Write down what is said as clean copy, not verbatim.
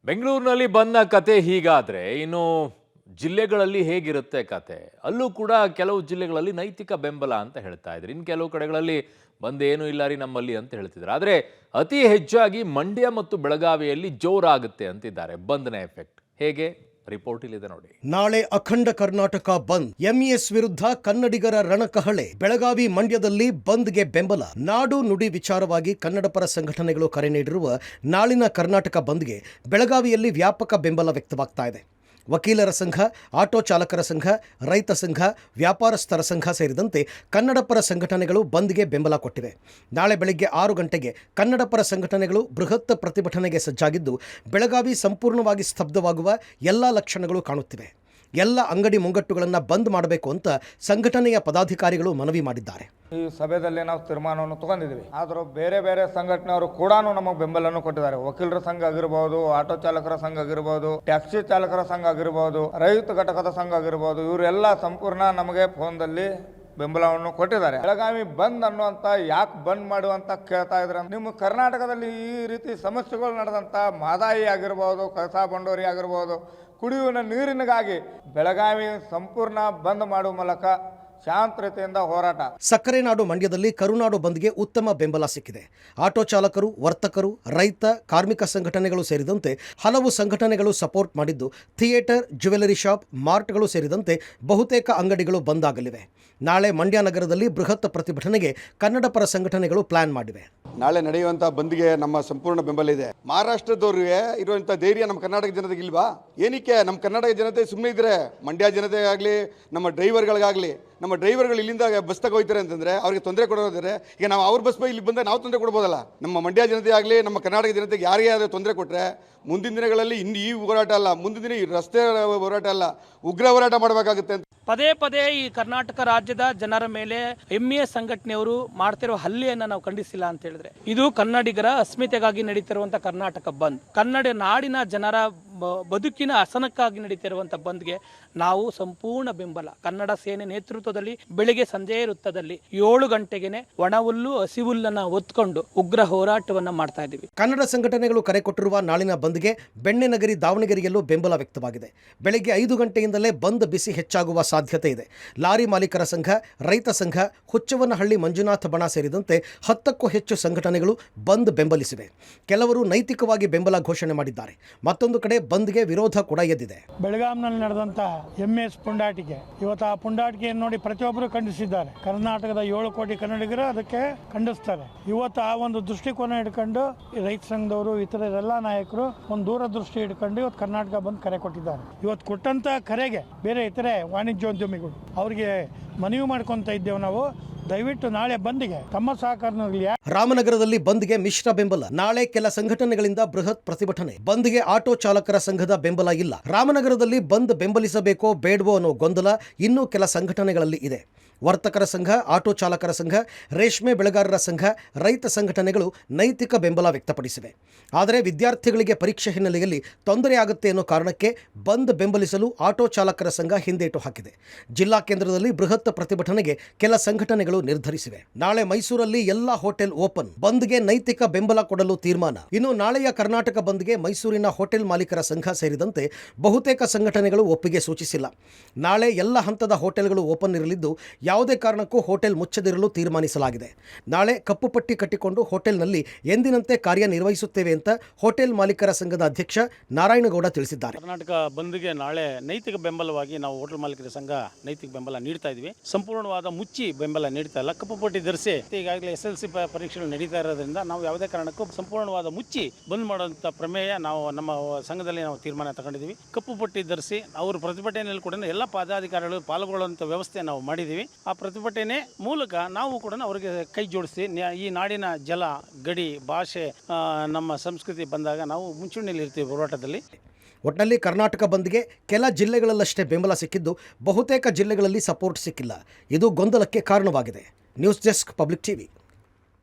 ಬೆಂಗಳೂರಿನಲ್ಲಿ ಬಂದ ಕತೆ ಹೀಗಾದ್ರೆ ಇನ್ನು ಜಿಲ್ಲೆಗಳಲ್ಲಿ ಹೇಗಿರುತ್ತೆ ಕತೆ? ಅಲ್ಲೂ ಕೂಡ ಕೆಲವು ಜಿಲ್ಲೆಗಳಲ್ಲಿ ನೈತಿಕ ಬೆಂಬಲ ಅಂತ ಹೇಳ್ತಾ ಇದ್ರು. ಇನ್ನು ಕೆಲವು ಕಡೆಗಳಲ್ಲಿ ಬಂದೇನೂ ಇಲ್ಲ ರೀ ನಮ್ಮಲ್ಲಿ ಅಂತ ಹೇಳ್ತಿದ್ರು. ಆದರೆ ಅತಿ ಹೆಚ್ಚಾಗಿ ಮಂಡ್ಯ ಮತ್ತು ಬೆಳಗಾವಿಯಲ್ಲಿ ಜೋರಾಗುತ್ತೆ ಅಂತಿದ್ದಾರೆ ಬಂದ್ನ ಎಫೆಕ್ಟ್. ಹೇಗೆ? ರಿಪೋರ್ಟ್ ಇಲ್ಲಿದೆ ನೋಡಿ. ನಾಳೆ ಅಖಂಡ ಕರ್ನಾಟಕ ಬಂದ್, ಎಂಇಎಸ್ ವಿರುದ್ಧ ಕನ್ನಡಿಗರ ರಣಕಹಳೆ. ಬೆಳಗಾವಿ ಮಂಡ್ಯದಲ್ಲಿ ಬಂದ್ಗೆ ಬೆಂಬಲ. ನಾಡು ನುಡಿ ವಿಚಾರವಾಗಿ ಕನ್ನಡಪರ ಸಂಘಟನೆಗಳು ಕರೆ ನೀಡಿರುವ ನಾಳಿನ ಕರ್ನಾಟಕ ಬಂದ್ಗೆ ಬೆಳಗಾವಿಯಲ್ಲಿ ವ್ಯಾಪಕ ಬೆಂಬಲ ವ್ಯಕ್ತವಾಗ್ತಾ ಇದೆ. ವಕೀಲರ ಸಂಘ, ಆಟೋ ಚಾಲಕರ ಸಂಘ, ರೈತ ಸಂಘ, ವ್ಯಾಪಾರಸ್ಥರ ಸಂಘ ಸೇರಿದಂತೆ ಕನ್ನಡಪರ ಸಂಘಟನೆಗಳು ಬಂದ್ಗೆ ಬೆಂಬಲ ಕೊಟ್ಟಿವೆ. ನಾಳೆ ಬೆಳಗ್ಗೆ 6 ಗಂಟೆಗೆ ಕನ್ನಡಪರ ಸಂಘಟನೆಗಳು ಬೃಹತ್ ಪ್ರತಿಭಟನೆಗೆ ಸಜ್ಜಾಗಿದ್ದು, ಬೆಳಗಾವಿ ಸಂಪೂರ್ಣವಾಗಿ ಸ್ತಬ್ಧವಾಗುವ ಎಲ್ಲ ಲಕ್ಷಣಗಳು ಕಾಣುತ್ತಿವೆ. ಎಲ್ಲ ಅಂಗಡಿ ಮುಂಗಟ್ಟುಗಳನ್ನು ಬಂದ್ ಮಾಡಬೇಕು ಅಂತ ಸಂಘಟನೆಯ ಪದಾಧಿಕಾರಿಗಳು ಮನವಿ ಮಾಡಿದ್ದಾರೆ. ಈ ಸಭೆಯಲ್ಲಿ ನಾವು ತೀರ್ಮಾನವನ್ನು ತಗೊಂಡಿದ್ದೀವಿ. ಆದರೂ ಬೇರೆ ಬೇರೆ ಸಂಘಟನೆಯವರು ಕೂಡ ನಮಗೆ ಬೆಂಬಲವನ್ನು ಕೊಟ್ಟಿದ್ದಾರೆ. ವಕೀಲರ ಸಂಘ ಆಗಿರ್ಬೋದು, ಆಟೋ ಚಾಲಕರ ಸಂಘ ಆಗಿರ್ಬೋದು, ಟ್ಯಾಕ್ಸಿ ಚಾಲಕರ ಸಂಘ ಆಗಿರ್ಬೋದು, ರೈತ ಘಟಕದ ಸಂಘ ಆಗಿರ್ಬೋದು, ಇವರೆಲ್ಲ ಸಂಪೂರ್ಣ ನಮಗೆ ಫೋನ್ದಲ್ಲಿ ಬೆಂಬಲವನ್ನು ಕೊಟ್ಟಿದ್ದಾರೆ. ಬೆಳಗಾವಿ ಬಂದ್ ಅನ್ನುವಂತ ಯಾಕೆ ಬಂದ್ ಮಾಡುವಂತ ಕೇಳ್ತಾ ಇದ್ರೆ, ನಿಮ್ಮ ಕರ್ನಾಟಕದಲ್ಲಿ ಈ ರೀತಿ ಸಮಸ್ಯೆಗಳು ನಡೆದಂತ ಮಹದಾಯಿ ಆಗಿರ್ಬೋದು, ಕಳಸಾ ಬಂಡೂರಿ ಆಗಿರ್ಬೋದು, ಕುಡಿಯುವ ನೀರಿನಗಾಗಿ ಬೆಳಗಾವಿ ಸಂಪೂರ್ಣ ಬಂದ್ ಮಾಡುವ ಮೂಲಕ ಶಾಂತ ರೀತಿಯಿಂದ ಹೋರಾಟ. ಸಕ್ಕರೆ ನಾಡು ಮಂಡ್ಯದಲ್ಲಿ ಕರುನಾಡು ಬಂದ್ಗೆ ಉತ್ತಮ ಬೆಂಬಲ ಸಿಕ್ಕಿದೆ. ಆಟೋ ಚಾಲಕರು, ವರ್ತಕರು, ರೈತ, ಕಾರ್ಮಿಕ ಸಂಘಟನೆಗಳು ಸೇರಿದಂತೆ ಹಲವು ಸಂಘಟನೆಗಳು ಸಪೋರ್ಟ್ ಮಾಡಿದ್ದು, ಥಿಯೇಟರ್, ಜ್ಯುವೆಲರಿ ಶಾಪ್, ಮಾರ್ಟ್ಗಳು ಸೇರಿದಂತೆ ಬಹುತೇಕ ಅಂಗಡಿಗಳು ಬಂದ್ ಆಗಲಿವೆ. ನಾಳೆ ಮಂಡ್ಯ ನಗರದಲ್ಲಿ ಬೃಹತ್ ಪ್ರತಿಭಟನೆಗೆ ಕನ್ನಡಪರ ಸಂಘಟನೆಗಳು ಪ್ಲಾನ್ ಮಾಡಿವೆ. ನಾಳೆ ನಡೆಯುವಂಥ ಬಂದ್ಗೆ ನಮ್ಮ ಸಂಪೂರ್ಣ ಬೆಂಬಲ ಇದೆ. ಮಹಾರಾಷ್ಟ್ರದವ್ರಿಗೆ ಇರುವಂಥ ಧೈರ್ಯ ನಮ್ಮ ಕರ್ನಾಟಕ ಜನತೆಗೆ ಇಲ್ವಾ? ಏನಕ್ಕೆ ನಮ್ಮ ಕರ್ನಾಟಕ ಜನತೆ ಸುಮ್ಮನೆ ಇದ್ರೆ, ಮಂಡ್ಯ ಜನತೆಗಾಗಲಿ, ನಮ್ಮ ಡ್ರೈವರ್ಗಳಿಗಾಗಲಿ, ನಮ್ಮ ಡ್ರೈವರ್ಗಳು ಇಲ್ಲಿಂದ ಬಸ್ ತಗೋಯ್ತಾರೆ ಅಂತಂದರೆ ಅವ್ರಿಗೆ ತೊಂದರೆ ಕೊಡೋದ್ರೆ, ಈಗ ನಾವು ಅವ್ರ ಬಸ್ ಇಲ್ಲಿ ಬಂದಾಗ ನಾವು ತೊಂದರೆ ಕೊಡ್ಬೋದಲ್ಲ. ನಮ್ಮ ಮಂಡ್ಯ ಜನತೆ ಆಗಲಿ, ನಮ್ಮ ಕರ್ನಾಟಕ ಜನತೆಗೆ ಯಾರಿಗೆ ಆದರೂ ತೊಂದರೆ ಕೊಟ್ಟರೆ ಮುಂದಿನ ದಿನಗಳಲ್ಲಿ ಈ ಹೋರಾಟ ಅಲ್ಲ, ಮುಂದಿನ ದಿನ ಈ ರಸ್ತೆ ಹೋರಾಟ ಅಲ್ಲ, ಉಗ್ರ ಹೋರಾಟ ಮಾಡಬೇಕಾಗುತ್ತೆ ಅಂತ ಪದೇ ಪದೇ ಈ ಕರ್ನಾಟಕ ರಾಜ್ಯದ ಜನರ ಮೇಲೆ ಎಂಇಎಸ್ ಸಂಘಟನೆಯವರು ಮಾಡ್ತಿರೋ ಹಲ್ಲೆಯನ್ನು ನಾವು ಖಂಡಿಸಿಲ್ಲ ಅಂತ ಹೇಳಿದ್ರೆ, ಇದು ಕನ್ನಡಿಗರ ಅಸ್ಮಿತೆಗಾಗಿ ನಡೀತಿರುವಂಥ ಕರ್ನಾಟಕ ಬಂದ್, ಕನ್ನಡ ನಾಡಿನ ಜನರ ಬದುಕಿನ ಹಸನಕ್ಕಾಗಿ ನಡೀತಿರುವಂಥ ಬಂದ್ಗೆ ನಾವು ಸಂಪೂರ್ಣ ಬೆಂಬಲ. ಕನ್ನಡ ಸೇನೆ ನೇತೃತ್ವದಲ್ಲಿ ಬೆಳಿಗ್ಗೆ ಸಂಜೆ ವೃತ್ತದಲ್ಲಿ 7 ಗಂಟೆಗೆ ಒಣ ಹುಲ್ಲು ಹಸಿ ಹುಲ್ಲನ್ನು ಹೊತ್ಕೊಂಡು ಉಗ್ರ ಹೋರಾಟವನ್ನ ಮಾಡ್ತಾ ಇದ್ದೀವಿ. ಕನ್ನಡ ಸಂಘಟನೆಗಳು ಕರೆ ಕೊಟ್ಟಿರುವ ನಾಳಿನ ಬಂದ್ಗೆ ಬೆಣ್ಣೆನಗರಿ, ದಾವಣಗೆರೆಯಲ್ಲೂ ಬೆಂಬಲ ವ್ಯಕ್ತವಾಗಿದೆ. ಬೆಳಗ್ಗೆ 5 ಗಂಟೆಯಿಂದಲೇ ಬಂದ್ ಬಿಸಿ ಹೆಚ್ಚಾಗುವ ಸಾಧ್ಯತೆ ಇದೆ. ಲಾರಿ ಮಾಲೀಕರ ಸಂಘ, ರೈತ ಸಂಘ, ಹುಚ್ಚವ್ವನಹಳ್ಳಿ ಮಂಜುನಾಥ ಬಣ ಸೇರಿದಂತೆ 10ಕ್ಕೂ ಹೆಚ್ಚು ಸಂಘಟನೆಗಳು ಬಂದ್ ಬೆಂಬಲಿಸಿವೆ. ಕೆಲವರು ನೈತಿಕವಾಗಿ ಬೆಂಬಲ ಘೋಷಣೆ ಮಾಡಿದ್ದಾರೆ. ಮತ್ತೊಂದು ಕಡೆ ಬಂದ್ಗೆ ವಿರೋಧ ಕೂಡ ಎದ್ದಿದೆ. ಬೆಳಗಾಂನಲ್ಲಿ ನಡೆದಂತ ಎಂಎಸ್ ಪುಂಡಾಟಿಕೆ, ಇವತ್ತು ಆ ಪುಂಡಾಟಿಕೆಯನ್ನು ನೋಡಿ ಪ್ರತಿಯೊಬ್ಬರು ಖಂಡಿಸಿದ್ದಾರೆ. ಕರ್ನಾಟಕದ 7 ಕೋಟಿ ಕನ್ನಡಿಗರು ಅದಕ್ಕೆ ಖಂಡಿಸ್ತಾರೆ. ಇವತ್ತು ಆ ಒಂದು ದೃಷ್ಟಿಕೋನ ಇಟ್ಕೊಂಡು ರೈತ ಸಂಘದವರು, ಇತರೆಲ್ಲ ನಾಯಕರು ಒಂದು ದೂರದೃಷ್ಟಿ ಇಟ್ಕೊಂಡು ಇವತ್ತು ಕರ್ನಾಟಕ ಬಂದ್ ಕರೆ ಕೊಟ್ಟಿದ್ದಾರೆ. ಇವತ್ತು ಕೊಟ್ಟಂತ ಕರೆಗೆ ಬೇರೆ ಇತರೆ ವಾಣಿಜ್ಯೋದ್ಯಮಿಗಳು ಅವರಿಗೆ ಮನವಿ ಮಾಡ್ಕೊಂತ ಇದ್ದೇವೆ ನಾವು, ದಯವಿಟ್ಟು ನಾಳೆ ಬಂದ್ಗೆ ತಮ್ಮ ಸಹಕಾರ ನೀಡಲಿ. ರಾಮನಗರದಲ್ಲಿ ಬಂದ್ಗೆ ಮಿಶ್ರ ಬೆಂಬಲ. ನಾಳೆ ಕೆಲ ಸಂಘಟನೆಗಳಿಂದ ಬೃಹತ್ ಪ್ರತಿಭಟನೆ. ಬಂದ್ಗೆ ಆಟೋ ಚಾಲಕರ ಸಂಘದ ಬೆಂಬಲ ಇಲ್ಲ. ರಾಮನಗರದಲ್ಲಿ ಬಂದ್ ಬೆಂಬಲಿಸಬೇಕೋ ಬೇಡವೋ ಅನ್ನೋ ಗೊಂದಲ ಇನ್ನೂ ಕೆಲ ಸಂಘಟನೆಗಳಲ್ಲಿ ಇದೆ. ವರ್ತಕರ ಸಂಘ, ಆಟೋ ಚಾಲಕರ ಸಂಘ, ರೇಷ್ಮೆ ಬೆಳೆಗಾರರ ಸಂಘ, ರೈತ ಸಂಘಟನೆಗಳು ನೈತಿಕ ಬೆಂಬಲ ವ್ಯಕ್ತಪಡಿಸಿವೆ. ಆದರೆ ವಿದ್ಯಾರ್ಥಿಗಳಿಗೆ ಪರೀಕ್ಷೆ ಹಿನ್ನೆಲೆಯಲ್ಲಿ ತೊಂದರೆ ಆಗುತ್ತೆ ಅನ್ನೋ ಕಾರಣಕ್ಕೆ ಬಂದ್ ಬೆಂಬಲಿಸಲು ಆಟೋ ಚಾಲಕರ ಸಂಘ ಹಿಂದೇಟು ಹಾಕಿದೆ. ಜಿಲ್ಲಾ ಕೇಂದ್ರದಲ್ಲಿ ಬೃಹತ್ ಪ್ರತಿಭಟನೆಗೆ ಕೆಲ ಸಂಘಟನೆಗಳು ನಿರ್ಧರಿಸಿವೆ. ನಾಳೆ ಮೈಸೂರಲ್ಲಿ ಎಲ್ಲ ಹೋಟೆಲ್ ಓಪನ್. ಬಂದ್ಗೆ ನೈತಿಕ ಬೆಂಬಲ ಕೊಡಲು ತೀರ್ಮಾನ. ಇನ್ನು ನಾಳೆಯ ಕರ್ನಾಟಕ ಬಂದ್ಗೆ ಮೈಸೂರಿನ ಹೋಟೆಲ್ ಮಾಲೀಕರ ಸಂಘ ಸೇರಿದಂತೆ ಬಹುತೇಕ ಸಂಘಟನೆಗಳು ಒಪ್ಪಿಗೆ ಸೂಚಿಸಿಲ್ಲ. ನಾಳೆ ಎಲ್ಲ ಹಂತದ ಹೋಟೆಲ್ಗಳು ಓಪನ್ ಇರಲಿದ್ದು, ಯಾವುದೇ ಕಾರಣಕ್ಕೂ ಹೋಟೆಲ್ ಮುಚ್ಚದಿರಲು ತೀರ್ಮಾನಿಸಲಾಗಿದೆ. ನಾಳೆ ಕಪ್ಪು ಪಟ್ಟಿ ಕಟ್ಟಿಕೊಂಡು ಹೋಟೆಲ್ನಲ್ಲಿ ಎಂದಿನಂತೆ ಕಾರ್ಯನಿರ್ವಹಿಸುತ್ತೇವೆ ಅಂತ ಹೋಟೆಲ್ ಮಾಲೀಕರ ಸಂಘದ ಅಧ್ಯಕ್ಷ ನಾರಾಯಣಗೌಡ ತಿಳಿಸಿದ್ದಾರೆ. ಕರ್ನಾಟಕ ಬಂದ್ಗೆ ನಾಳೆ ನೈತಿಕ ಬೆಂಬಲವಾಗಿ ನಾವು ಹೋಟೆಲ್ ಮಾಲೀಕರ ಸಂಘ ನೈತಿಕ ಬೆಂಬಲ ನೀಡ್ತಾ ಇದ್ವಿ. ಸಂಪೂರ್ಣವಾದ ಮುಚ್ಚಿ ಬೆಂಬಲ ನೀಡ್ತಾ ಇಲ್ಲ. ಕಪ್ಪು ಪಟ್ಟಿ ಧರಿಸಿ ಈಗಾಗಲೇ SLC ಪರೀಕ್ಷೆಗಳು ನಡೀತಾ ಇರೋದ್ರಿಂದ ನಾವು ಯಾವುದೇ ಕಾರಣಕ್ಕೂ ಸಂಪೂರ್ಣವಾದ ಮುಚ್ಚಿ ಬಂದ್ ಮಾಡುವಂಥ ಪ್ರಮೇಯ ನಾವು ನಮ್ಮ ಸಂಘದಲ್ಲಿ ನಾವು ತೀರ್ಮಾನ ತಗೊಂಡಿದ್ದೀವಿ. ಕಪ್ಪು ಪಟ್ಟಿ ಧರಿಸಿ ಅವರು ಪ್ರತಿಭಟನೆಯಲ್ಲಿ ಕೂಡ ಎಲ್ಲ ಪದಾಧಿಕಾರಿಗಳು ಪಾಲ್ಗೊಳ್ಳುವಂಥ ವ್ಯವಸ್ಥೆ ನಾವು ಮಾಡಿದ್ದೀವಿ. ಆ ಪ್ರತಿಭಟನೆ ಮೂಲಕ ನಾವು ಕೂಡ ಅವರಿಗೆ ಕೈ ಜೋಡಿಸಿ ಈ ನಾಡಿನ ಜಲ, ಗಡಿ, ಭಾಷೆ, ನಮ್ಮ ಸಂಸ್ಕೃತಿ ಬಂದಾಗ ನಾವು ಮುಂಚೂಣಿಯಲ್ಲಿ ಇರ್ತೀವಿ ಹೋರಾಟದಲ್ಲಿ. ಒಟ್ಟಿನಲ್ಲಿ ಕರ್ನಾಟಕ ಬಂದ್ಗೆ ಕೆಲ ಜಿಲ್ಲೆಗಳಲ್ಲಷ್ಟೇ ಬೆಂಬಲ ಸಿಕ್ಕಿದ್ದು, ಬಹುತೇಕ ಜಿಲ್ಲೆಗಳಲ್ಲಿ ಸಪೋರ್ಟ್ ಸಿಕ್ಕಿಲ್ಲ. ಇದು ಗೊಂದಲಕ್ಕೆ ಕಾರಣವಾಗಿದೆ. News desk, public TV.